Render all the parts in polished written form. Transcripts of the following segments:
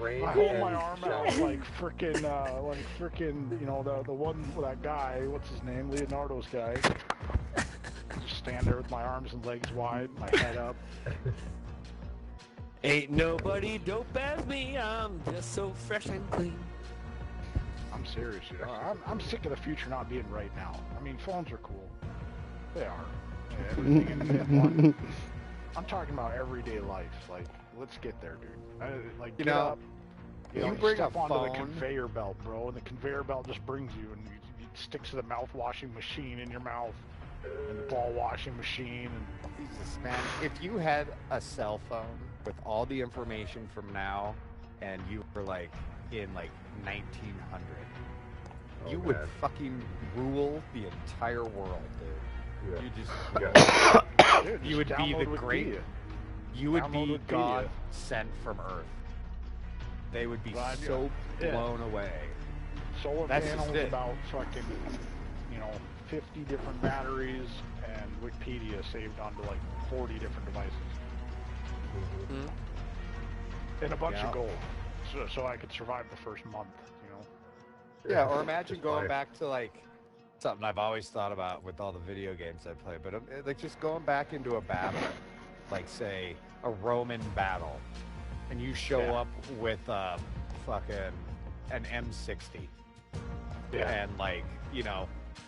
range. I hold and my arm out like frickin', you know, the one with that guy, what's his name, Leonardo's guy. Just stand there with my arms and legs wide, my head up. Ain't nobody dope as me, I'm just so fresh and clean. I'm serious, dude. I'm sick of the future not being right now. I mean, phones are cool. They are. Yeah, everything in one. I'm talking about everyday life. Like, let's get there, dude. Like, get up. You bring step a onto the phone. conveyor belt, bro, and the conveyor belt just brings you, and it sticks to the mouth washing machine in your mouth, and the ball washing machine, and Jesus, man. If you had a cell phone with all the information from now, and you were like in like 1900, you would fucking rule the entire world, dude. Yeah. You just, dude, you would be the download great. Wikipedia. You would Download be Wikipedia. God sent from Earth. They would be Right, yeah. so Yeah. blown away. Solar That's just panels, it. about fucking, 50 different batteries, and Wikipedia saved onto like 40 different devices. And a bunch of gold, so I could survive the first month, Yeah, or imagine going back to like something I've always thought about with all the video games I play, but like just going back into a battle, like say a Roman battle, and you show up with fucking an M60 and like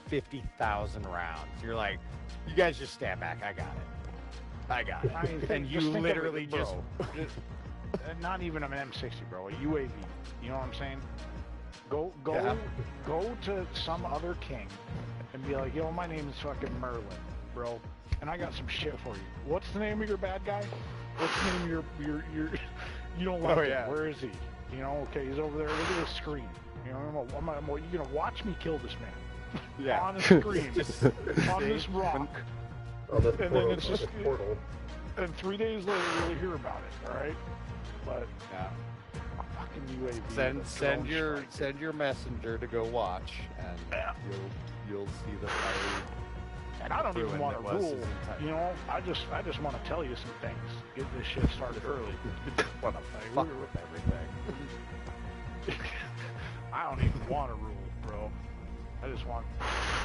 50,000 rounds. You're like, you guys just stand back. I got it. I mean, And you just think of literally it, bro. Not even an M60, bro. A UAV. You know what I'm saying? Go to some other king and be like, yo, my name is fucking Merlin, bro, and I got some shit for you. What's the name of your bad guy? What's the name of your you don't like him. Where is he? Okay, he's over there. Look at the screen. You're gonna watch me kill this man. On the screen, on this rock. Oh, that's and portal. then it's just portal. And 3 days later, you'll hear about it. All right, but fucking UAV. Send your messenger to go watch, and you'll see the fire. And I don't even want to rule. I just want to tell you some things. Get this shit started early. What a fuck with everything. I don't even want to rule, bro. I just want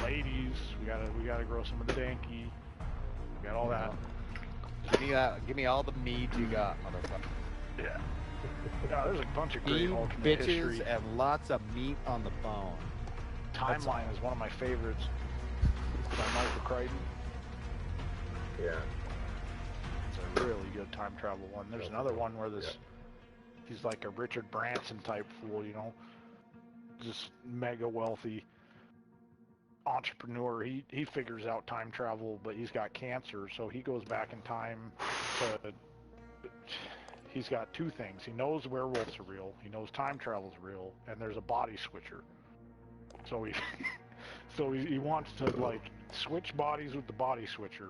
ladies. We gotta grow some of the danky. We got all that. Give me all the meat you got, motherfucker. Yeah. No, there's a bunch of great alternate bitches history. and lots of meat on the bone. Timeline is one of my favorites. By Michael Crichton. Yeah. It's a really good time travel one. There's another one where he's like a Richard Branson type fool, just mega wealthy entrepreneur. He figures out time travel, but he's got cancer, so he goes back in time to... He's got two things. He knows werewolves are real, he knows time travel's real, and there's a body switcher. So he wants to like switch bodies with the body switcher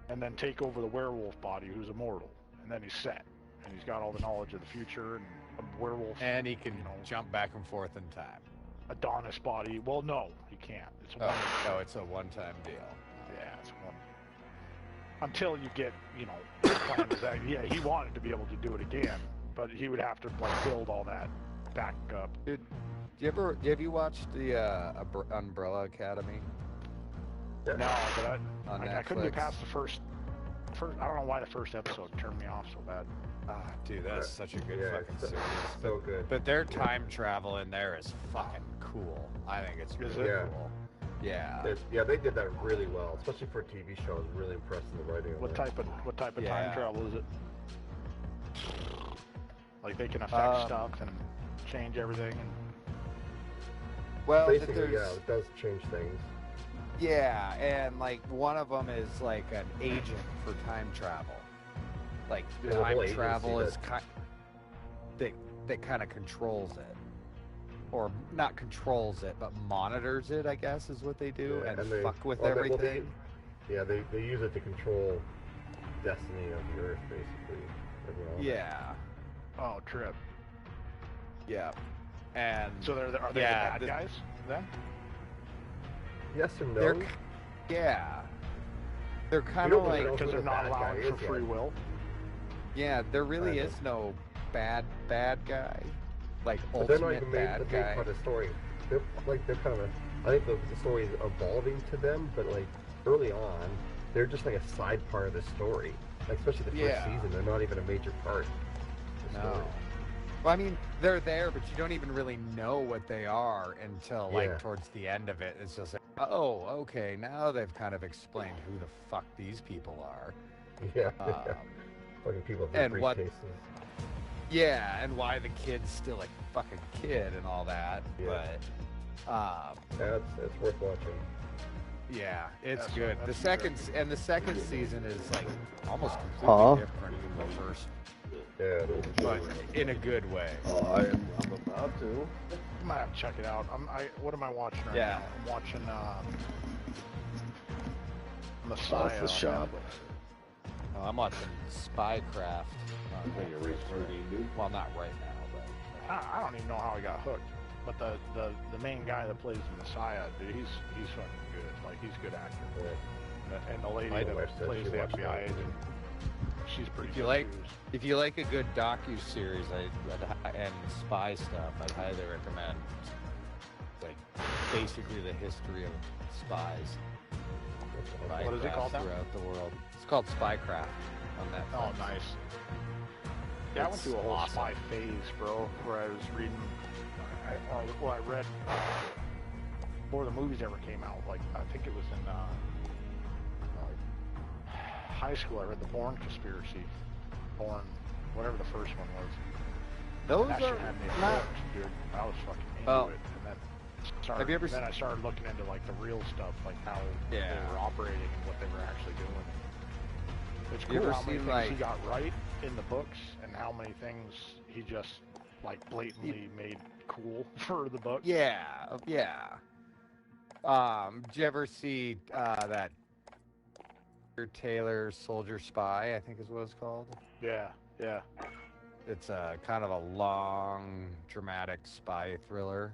and then take over the werewolf body who's immortal, and then he's set, and he's got all the knowledge of the future and a werewolf, and he can jump back and forth in time. Adonis body. Well, no, he can't. It's a it's a one-time deal. Yeah, it's one. Until you get, yeah, he wanted to be able to do it again, but he would have to like build all that back up. Dude, have you watched the Umbrella Academy? No, but I couldn't get Netflix. past the first. I don't know why the first episode turned me off so bad. Ah, dude, that's such a good fucking series. So good. But their time travel in there is fucking cool. I think it's really cool. Yeah. They did that really well, especially for a TV show. I was really impressed in the writing. What type of time travel is it? Like they can affect stuff and change everything. Well, basically, it does change things. Yeah, and like one of them is like an agent for time travel. Like time travel is that kind of controls it, or not controls it, but monitors it. I guess is what they do, and they fuck with everything. They use it to control destiny of the Earth, basically. Yeah. Oh, trip. Yeah. And so are they the bad guys then? Yes and no. They're kind of like because they're not allowing for free will. Yeah, there really is no bad guy, like But they're not ultimate even bad the main guy. part of the story. They're kind of. I think the story is evolving to them, but like early on, they're just like a side part of the story. Like especially the first season, they're not even a major part of the story. Well, I mean, they're there, but you don't even really know what they are until like towards the end of it. It's just like, oh, okay, now they've kind of explained who the fuck these people are. Yeah, fucking people with and briefcases. And why the kid's still a fucking kid and all that. Yeah. But it's worth watching. yeah, it's That's good. that's The second season is like almost completely different from the first, Yeah, but in a good way. I'm about to. I might have to check it out. What am I watching right now? I'm watching Messiah. That's the shop. Oh, I'm watching Spycraft. Well, not right now, but I don't even know how I got hooked. But the main guy that plays the Messiah, dude, he's fucking good. Like, he's a good actor. Yeah. And the lady My wife that said plays she the watched FBI that. agent, she's pretty If good. you like- too. if you like a good docu-series and spy stuff, I'd highly recommend like basically the history of spies. What is it called now? Throughout the world. It's called Spycraft on Netflix. Oh, nice. Yeah, I went It's through a whole awesome. spy phase, bro, where I was reading. I read before the movies ever came out. Like, I think it was in high school. I read the Bourne Conspiracy, Bourne, whatever the first one was. Those That are shit had me not. hooked, dude. I was fucking into Well, it. And then have you ever then I started looking into like the real stuff, like how they were operating and what they were actually doing. It's You cool ever how many seen, things he like- got right in the books and how many things he just like blatantly made cool for the book. Yeah. Did you ever see that Taylor Soldier Spy? I think is what it's called. Yeah. It's a kind of a long, dramatic spy thriller.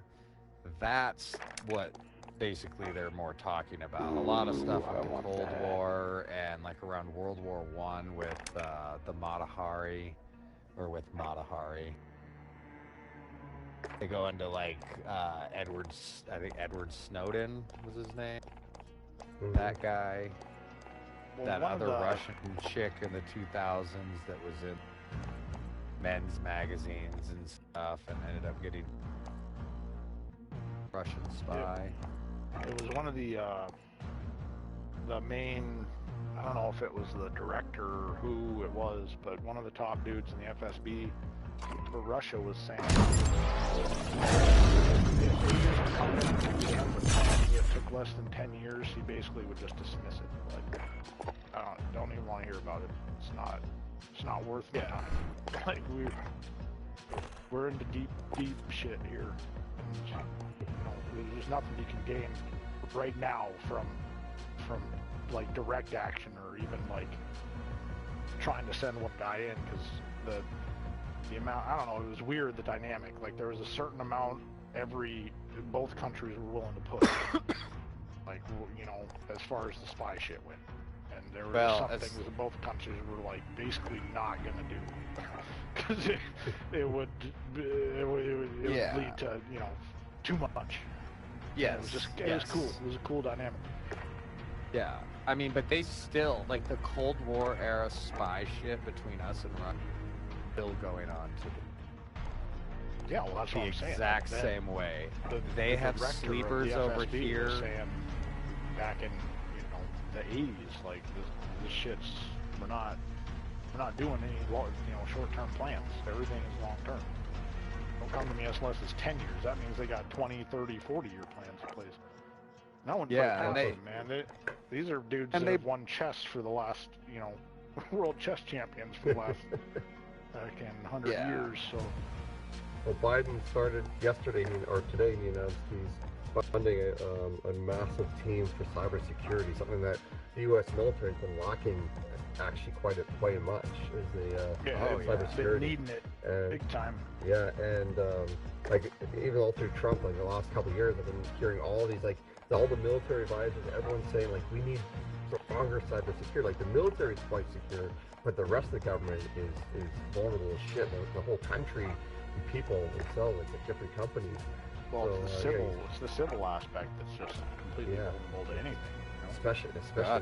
That's what basically they're more talking about. A lot of stuff with the Cold War and like around World War One with the Matahari, or with Matahari. They go into like I think Edward Snowden was his name. Mhm. That guy. Well, That one of other the- Russian chick in the 2000s that was in men's magazines and stuff and ended up getting Russian spy. It was one of the main. I don't know if it was the director or who it was, but one of the top dudes in the FSB for Russia was saying it took less than 10 years, he basically would just dismiss it. Like, I don't even want to hear about it. It's not worth my time. Like, we're into deep shit here. And, you know, there's nothing you can gain right now from like direct action or even like trying to send one guy in, because the amount, I don't know, it was weird, the dynamic. Like, there was a certain amount both countries were willing to put like, you know, as far as the spy shit went, and there were some things that both countries were like basically not gonna do because it would lead to, you know, too much. Yes. It was just it was cool. It was a cool dynamic. Yeah. I mean, but they still, like, the Cold War era spy shit between us and Russia still going on to Yeah, well, that's the what I'm saying. exact Like, same way. the They have director of the sleepers over FSB here. was saying back in, you know, the 80s, like, this shit's, we're not doing any, you know, short-term plans. Everything is long-term. Don't come to me unless it's 10 years. That means they got 20, 30, 40-year plans in place. No one Yeah, and man. These are dudes and that they- have won chess for the last, you know, world chess champions for the last, 100 Yeah. years, so... Well, Biden started yesterday, or today, he announced he's funding a massive team for cybersecurity, something that the U.S. military has been lacking actually quite much, is the Been cybersecurity. needing it And, big time. yeah, and like even all through Trump, like the last couple of years, I've been hearing all these like all the military advisors, everyone's saying like we need stronger cybersecurity. Like the military is quite secure, but the rest of the government is vulnerable as shit. The whole country, and people themselves, like the different companies. Well, So, it's the civil, it's the civil aspect that's just completely vulnerable to anything. You know? Especially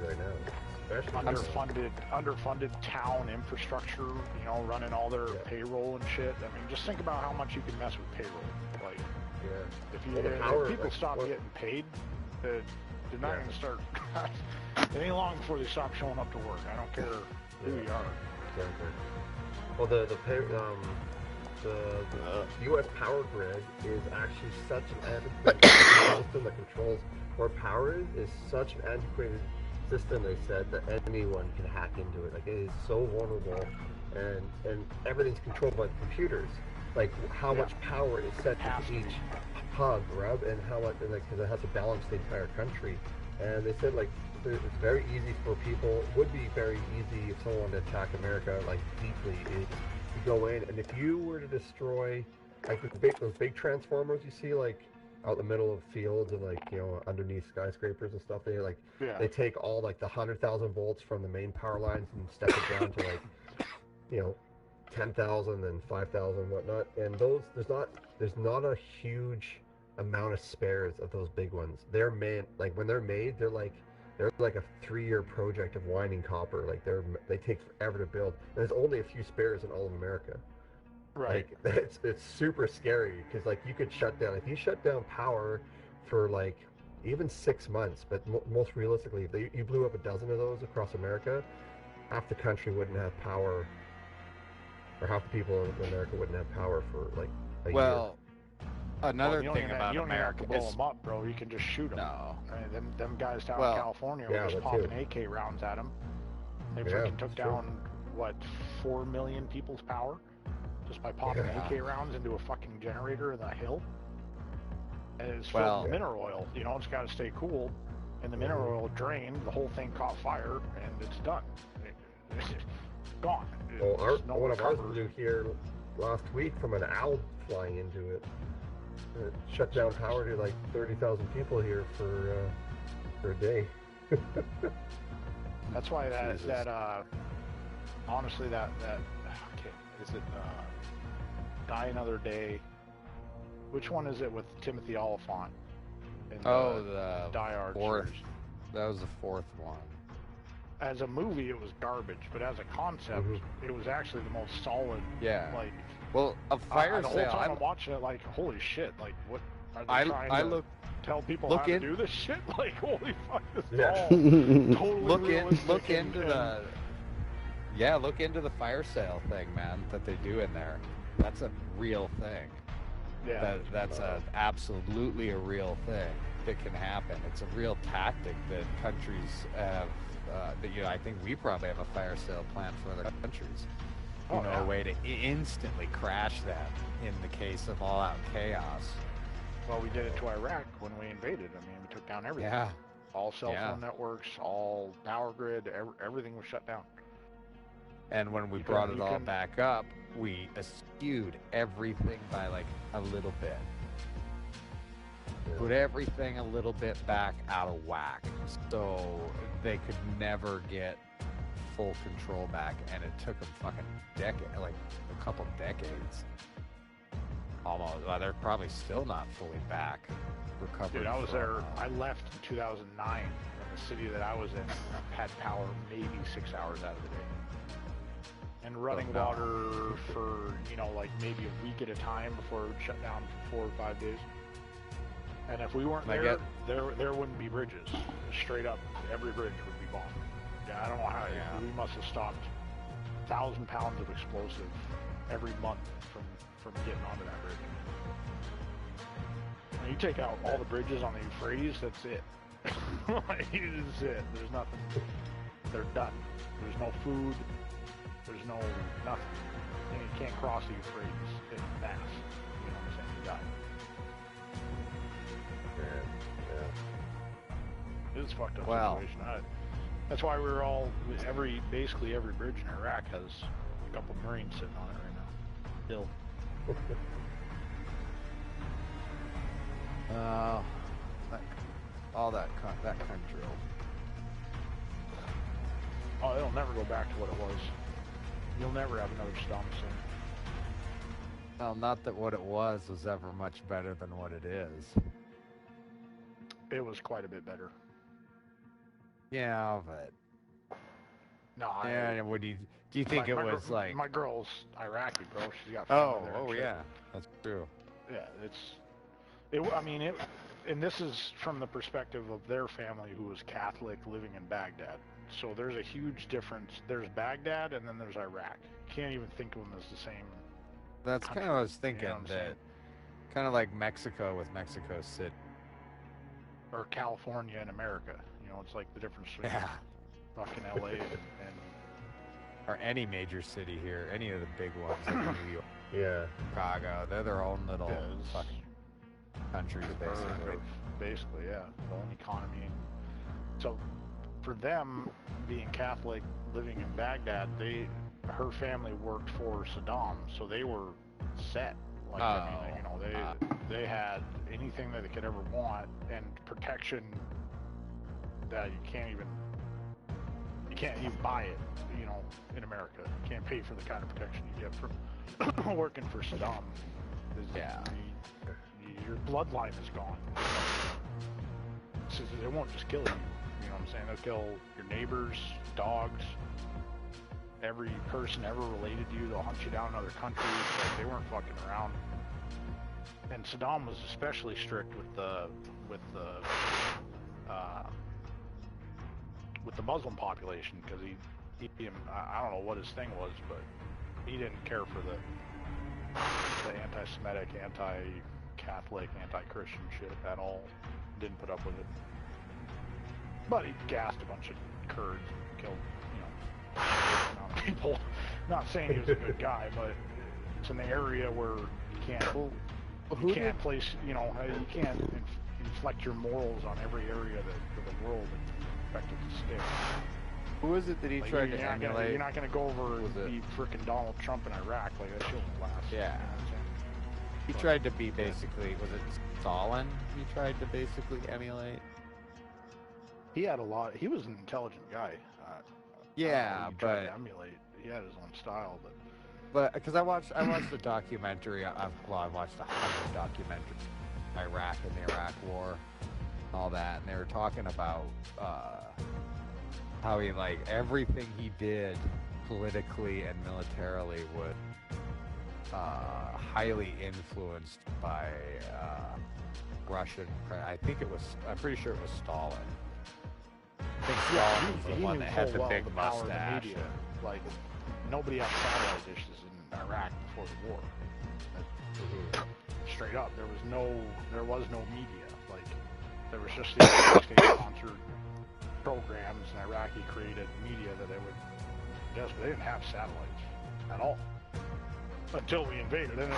right now. Underfunded town infrastructure, you know, running all their payroll and shit. I mean, just think about how much you can mess with payroll. Like, if people stop getting paid, they're not going to start. It ain't long before they stop showing up to work. I don't care who you are. Exactly. Well, the U.S. power grid is actually such an antiquated system that controls where power is such an antiquated system. They said that anyone can hack into it. Like it is so vulnerable, and everything's controlled by the computers. Like how much power is set to each hub, and how much, because it has to balance the entire country. And they said like it's very easy for people. It would be very easy if someone wanted to attack America like deeply. Is you go in, and if you were to destroy like those big transformers you see like out in the middle of fields and like, you know, underneath skyscrapers and stuff, they take all like the 100,000 volts from the main power lines and step it down to like, you know, 10,000 and 5,000 whatnot. And there's not a huge amount of spares of those big ones. They're made like when they're made, they're like a 3-year project of winding copper. Like they take forever to build. And there's only a few spares in all of America. Right. Like it's super scary because like you could shut down if you shut down power for like even 6 months. But most realistically, if you blew up a dozen of those across America, half the country wouldn't have power, or half the people in America wouldn't have power for like a year. Another thing about you don't America have to blow them up, bro. You can just shoot them. No. I mean, them guys down in California were just popping AK rounds at them. They freaking took down, 4 million people's power just by popping AK rounds into a fucking generator in the hill. And it's filled with mineral oil. You know, it's got to stay cool. And the mineral oil drained, the whole thing caught fire, and it's done. It's gone. Well, one of ours blew here last week from an owl flying into it. It shut down power to like 30,000 people here for a day. That's why honestly that is it Die Another Day? Which one is it with Timothy Oliphant? The Die Hard fourth. series. That was the fourth one. As a movie, it was garbage, but as a concept, it was actually the most solid. Yeah. Like, well, a fire the sale. whole time I'm watching it, like, holy shit! Like, what are they trying to tell people how to do this shit? Like, holy fuck, this is all totally look into the fire sale thing, man. That they do in there. That's a real thing. Yeah. That's absolutely a real thing that can happen. It's a real tactic that countries have. I think we probably have a fire sale plan for other countries. A way to instantly crash them in the case of all-out chaos. Well, we did it to Iraq when we invaded. I mean, we took down everything. Yeah. All cell phone networks, all power grid, everything was shut down. And when we brought it all back up, we eschewed everything by like a little bit. Put everything a little bit back out of whack, so they could never get full control back, and it took them a couple decades. Almost. Well, they're probably still not fully back. Recovered. Dude, I was there. I left in 2009, and the city that I was in had power maybe 6 hours out of the day, and running water for like maybe a week at a time before it would shut down for 4 or 5 days. And if we weren't there wouldn't be bridges. Straight up, every bridge would be bombed. Yeah, I don't know how. Yeah. We must have stopped 1,000 pounds of explosive every month from getting onto that bridge. When you take out all the bridges on the Euphrates, that's it. That's it. There's nothing. They're done. There's no food. There's no nothing. You can't cross the Euphrates in mass. You know what I'm saying? You die. It was a fucked up situation. That's why we're basically every bridge in Iraq has a couple Marines sitting on it right now. Still. go back to what it was. You'll never have another Saddam Hussein. Well, not that what it was ever much better than what it is. It was quite a bit better. Yeah, but No, yeah. What do you think it was like? My girl's Iraqi, bro. She's got family there and shit. Yeah, that's true. Yeah, and this is from the perspective of their family who was Catholic living in Baghdad. So there's a huge difference. There's Baghdad and then there's Iraq. You can't even think of them as the same. That's kind of what I was thinking. You know what I'm saying? Kind of like Mexico with Mexico City. Or California and America. You know, it's like the difference between fucking LA and or any major city here, any of the big ones like New York, Yeah. Chicago. They're their own little fucking countries, basically. Basically, yeah. The own economy. So, for them, being Catholic, living in Baghdad, her family worked for Saddam, so they were set. Like, I mean, you know, they had anything that they could ever want, and protection that you can't even buy it, you know, in America. You can't pay for the kind of protection you get from working for Saddam. Your bloodline is gone. So they won't just kill you. You know what I'm saying? They'll kill your neighbors, dogs, every person ever related to you. They'll hunt you down in other countries. Like, they weren't fucking around. And Saddam was especially strict with the Muslim population, because he I don't know what his thing was, but he didn't care for the anti-Semitic, anti-Catholic, anti-Christian shit at all. Didn't put up with it. But he gassed a bunch of Kurds and killed, you know, a amount of people. Not saying he was a good guy, but it's an area where you can't place, you know, you can't inflect your morals on every area of the world and expect it to stick. Who is it that he tried to emulate? You're not going to go over and be frickin' Donald Trump in Iraq. Like, that shit won't last. Yeah. You know what I'm saying? He tried to be basically, was it Stalin he tried to basically emulate? He had a lot, he was an intelligent guy. Yeah, he tried to emulate. He had his own style, but because I watched the documentary. I watched 100 documentaries, Iraq and the Iraq War, all that, and they were talking about how he, like, everything he did politically and militarily was highly influenced by Russian. I'm pretty sure it was Stalin. I think Stalin was the one that had the big mustache. Media. Like, nobody had satellite dishes in Iraq before the war. Straight up, there was no media. Like, there was just these state-sponsored programs, and Iraqi created media that they would guess, but they didn't have satellites at all until we invaded. And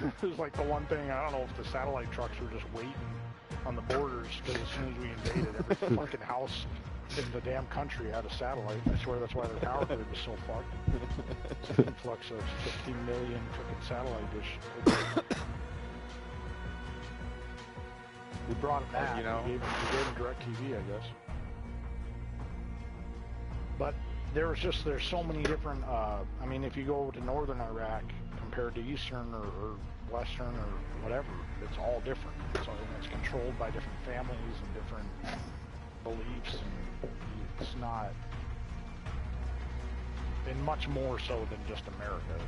it was like the one thing, I don't know if the satellite trucks were just waiting on the borders, because as soon as we invaded, every fucking house in the damn country had a satellite. I swear that's why their power grid was so fucked. It's an influx of 15 million freaking satellite dish. We brought them that. You know, we gave them DirecTV, I guess. But there's so many different, I mean, if you go to northern Iraq compared to eastern or western or whatever, it's all different. So it's controlled by different families and different beliefs, and it's not, and much more so than just America.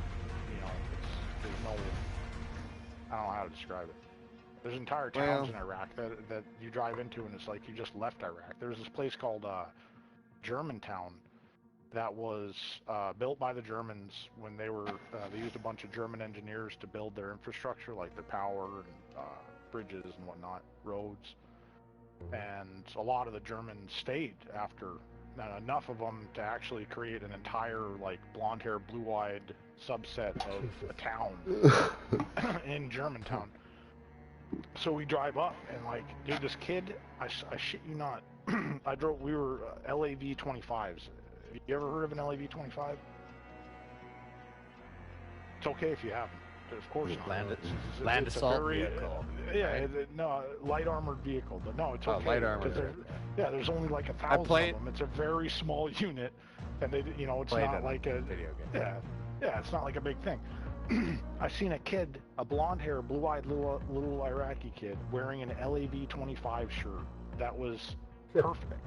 You know, there's no, I don't know how to describe it. There's entire towns in Iraq that you drive into, and it's like you just left Iraq. There's this place called Germantown that was built by the Germans when they used a bunch of German engineers to build their infrastructure, like the power and bridges and whatnot, roads. And a lot of the Germans stayed after, enough of them to actually create an entire, like, blonde-haired, blue-eyed subset of a town in Germantown. So we drive up, and, like, dude, this kid, I shit you not, we were LAV 25s. Have you ever heard of an LAV 25? It's okay if you haven't. Of course not. Land assault vehicle. No, light armored vehicle, but no, it's okay. Light armored. There's only like 1,000 of them. It's a very small unit, And they, you know, it's Played not in like a video game. yeah, it's not like a big thing. I seen a kid, a blonde hair, blue-eyed little Iraqi kid wearing an LAV-25 shirt that was perfect.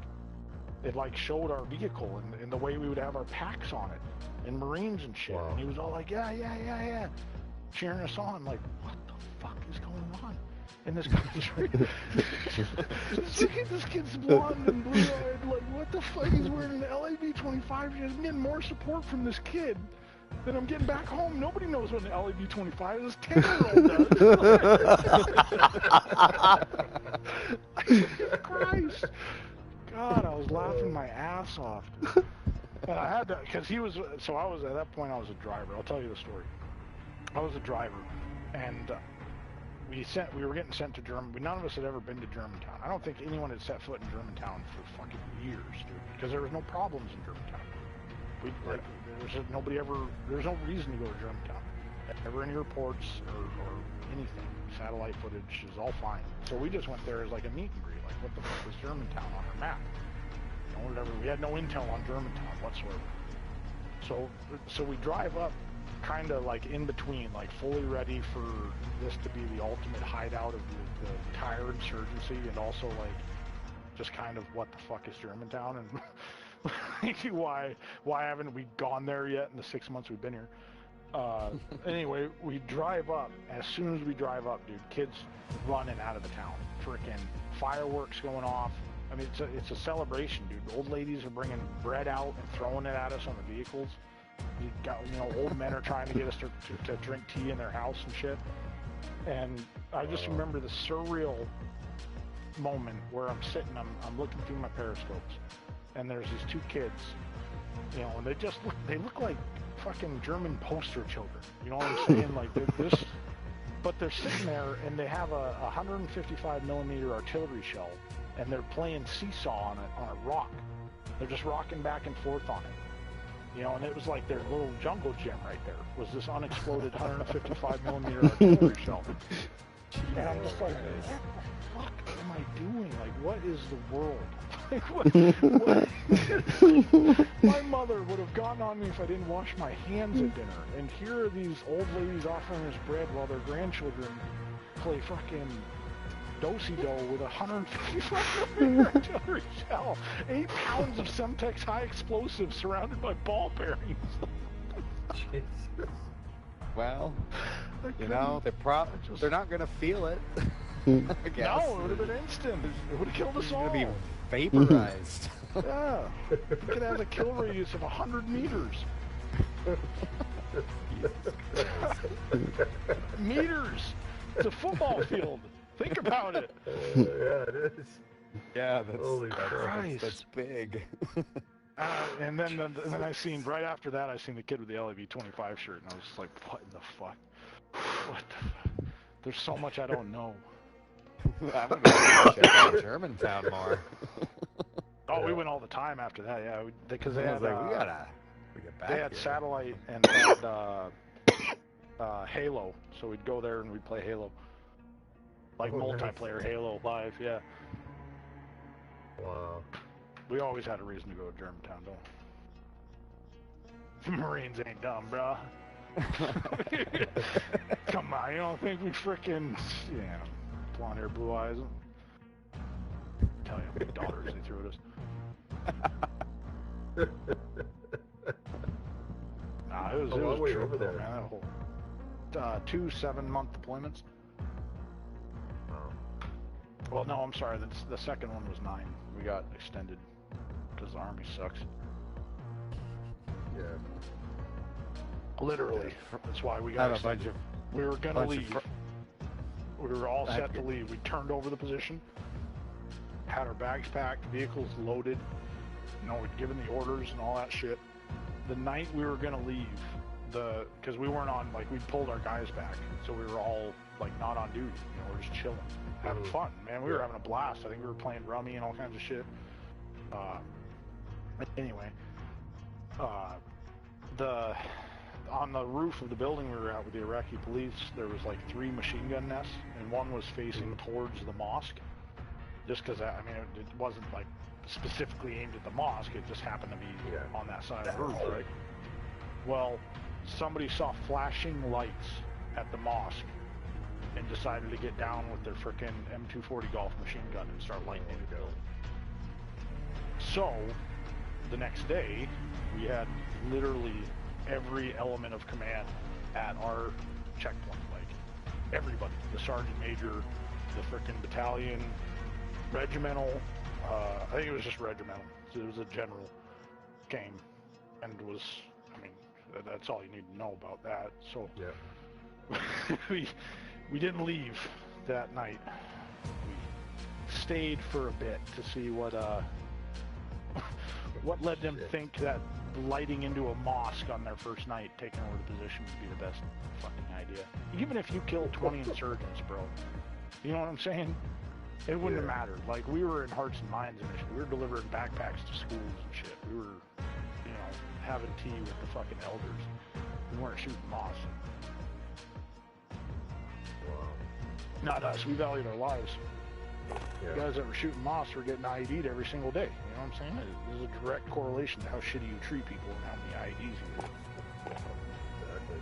It like showed our vehicle and the way we would have our packs on it and Marines and shit. Wow. And he was all like, yeah, cheering us on. Like, what the fuck is going on in this country? Look at this kid's blonde and blue-eyed. Like, what the fuck? He's wearing an LAV-25 shirt. I'm getting more support from this kid than I'm getting back home. Nobody knows what an LAV-25 is. 10-year-old does. Christ. God, I was laughing my ass off, dude. And I had to, because he was, so I was, at that point I was a driver. I'll tell you the story. I was a driver, and we were getting sent to Germany. None of us had ever been to Germantown. I don't think anyone had set foot in Germantown for fucking years, dude, because there was no problems in Germantown. There's no reason to go to Germantown. Ever in airports or anything. Satellite footage is all fine. So we just went there as like a meet and greet. Like, what the fuck is Germantown on our map? You know, whatever. We had no intel on Germantown whatsoever. So we drive up kind of like in between, like fully ready for this to be the ultimate hideout of the tire insurgency, and also like just kind of what the fuck is Germantown, and why haven't we gone there yet in the 6 months we've been here? Anyway, we drive up. As soon as we drive up, dude, kids running out of the town. Freaking fireworks going off. I mean, it's a celebration, dude. Old ladies are bringing bread out and throwing it at us on the vehicles. Old men are trying to get us to drink tea in their house and shit. And I just remember the surreal moment where I'm sitting, I'm looking through my periscopes, and there's these two kids, you know, and they look like fucking German poster children. You know what I'm saying? Like this, but they're sitting there and they have a 155 millimeter artillery shell, and they're playing seesaw on a rock. They're just rocking back and forth on it. You know, and it was like their little jungle gym right there was this unexploded 155 millimeter artillery shell. And I'm just like, what the fuck am I doing? Like, what is the world? Like, what? My mother would have gotten on me if I didn't wash my hands at dinner. And here are these old ladies offering us bread while their grandchildren play fucking do-si-do with a 155 millimeter artillery shell. 8 pounds of Semtex high explosives surrounded by ball bearings. Jesus. Well, you know, they're not going to feel it. I guess. No, it would have been instant. It would have killed us all. It's going to be vaporized. Yeah. You could have a kill radius of 100 meters. Meters! It's a football field. Think about it. Yeah, it is. Yeah, that's, Holy Christ. that's big. And then I seen, right after that, I seen the kid with the LAV-25 shirt, and I was just like, what in the fuck? What the fuck? There's so much I don't know. I'm going to check out Germantown more. Oh, we went all the time after that, yeah. Because they had, we get back they had here. Satellite and they had Halo, so we'd go there and we'd play Halo. Like multiplayer nice. Halo live, yeah. Wow. We always had a reason to go to Germantown, don't we? Marines ain't dumb, bro. Come on, you don't think we frickin', blonde hair, blue eyes? Tell you how many dollars they threw at us. Nah, it was How long were you true, over there? man. That whole 2 7-month deployments. Wow. Well, no, I'm sorry. The second one was 9. We got extended because the Army sucks. Yeah. Literally. That's why we I got have a extended. bunch of We were gonna leave. We were all set to leave. We turned over the position, had our bags packed, vehicles loaded. You know, we'd given the orders and all that shit. The night we were gonna leave, because we weren't on, like, we'd pulled our guys back, so we were all like not on duty. You know, we're just chilling, having fun, man. We were having a blast. I think we were playing rummy and all kinds of shit. Anyway, on the roof of the building we were at with the Iraqi police, there was like 3 machine gun nests, and one was facing towards the mosque. Just because, I mean, it wasn't like specifically aimed at the mosque. It just happened to be on that side of the roof, right? Well, somebody saw flashing lights at the mosque and decided to get down with their frickin' M240 Golf machine gun and start lighting into the building. So, the next day, we had literally every element of command at our checkpoint. Like, everybody. The sergeant major, the frickin' battalion, regimental, I think it was just regimental. It was a general came and was, I mean, that's all you need to know about that. So, we didn't leave that night. We stayed for a bit to see what led them to think that lighting into a mosque on their first night, taking over the position, would be the best fucking idea. Even if you killed 20 insurgents, bro. You know what I'm saying? It wouldn't have mattered. Like, we were in Hearts and Minds initially. We were delivering backpacks to schools and shit. We were, you know, having tea with the fucking elders. We weren't shooting mosques. Wow. Not us. We valued our lives. Yeah. The guys that were shooting mosques were getting IED'd every single day. You know what I'm saying? There's a direct correlation to how shitty you treat people and how many IEDs you get. Exactly.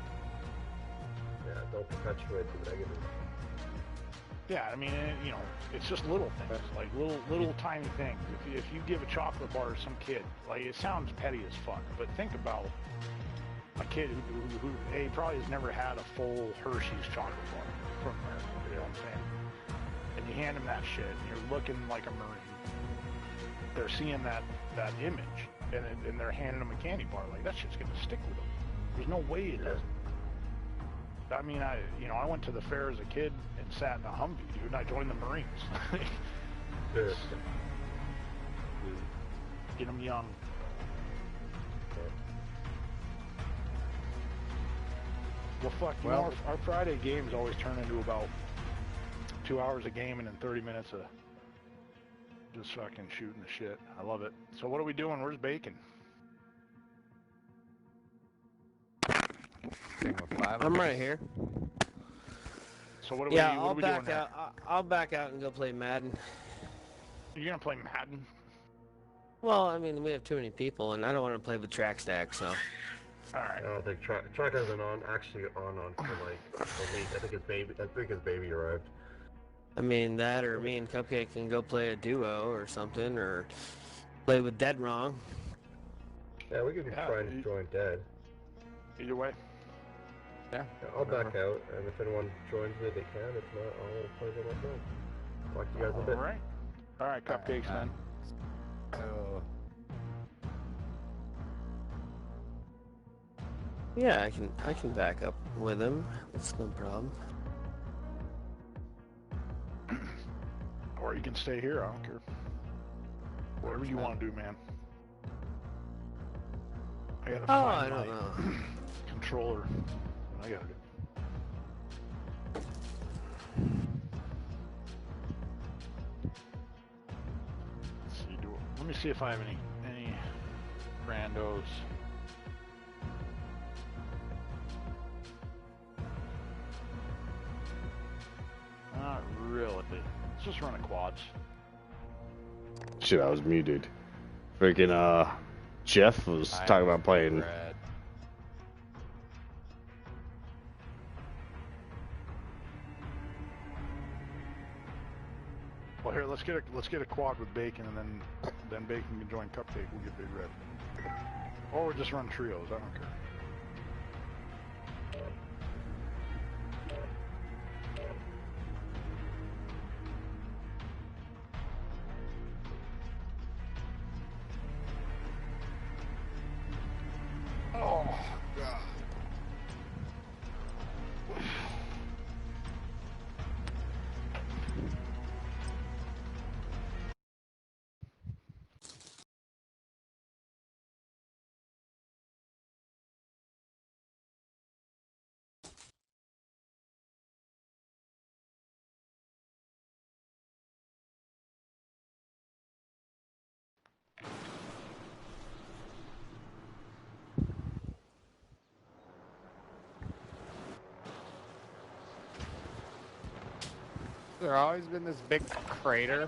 Yeah, don't perpetuate the negative. Yeah, I mean, you know, it's just little things, like little tiny things. If you give a chocolate bar to some kid, like, it sounds petty as fuck, but think about a kid who probably has never had a full Hershey's chocolate bar from America, you know what I'm saying? And you hand them that shit, and you're looking like a Marine. They're seeing that image, and they're handing them a candy bar. Like, that shit's gonna stick with them. There's no way it doesn't. I mean, I went to the fair as a kid and sat in a Humvee, dude, and I joined the Marines. Get them young. Well, fuck, you know, our Friday games always turn into about 2 hours a game and then 30 minutes of just fucking shooting the shit. I love it. So what are we doing? Where's Bacon? I'm right here. So what are I'll we back doing out. I'll back out and go play Madden. You're gonna play Madden? Well, I mean, we have too many people, and I don't want to play with track stack, so. All right. I don't think track hasn't actually on for like a week. I think his baby arrived. I mean, that or me and Cupcake can go play a duo or something, or play with Dead Wrong. Yeah, we could be trying to join Dead. Either way. Yeah, I'll back out, and if anyone joins me, they can. If not, I'll play by myself. Talk to you guys in a bit. All right, Cupcakes then. Yeah, I can back up with him. That's no problem. Or you can stay here. I don't care. Whatever you want to do, man. I gotta find my controller. I gotta do. Let's see. Let me see if I have any randos. Not really. Let's just run a quads. Shit, I was muted. Freaking, Jeff was talking about playing. Well, here, let's get a quad with Bacon, and then Bacon can join Cupcake. We'll get Big Red. Or we'll just run trios. I don't care. Oh, God. There's always been this big crater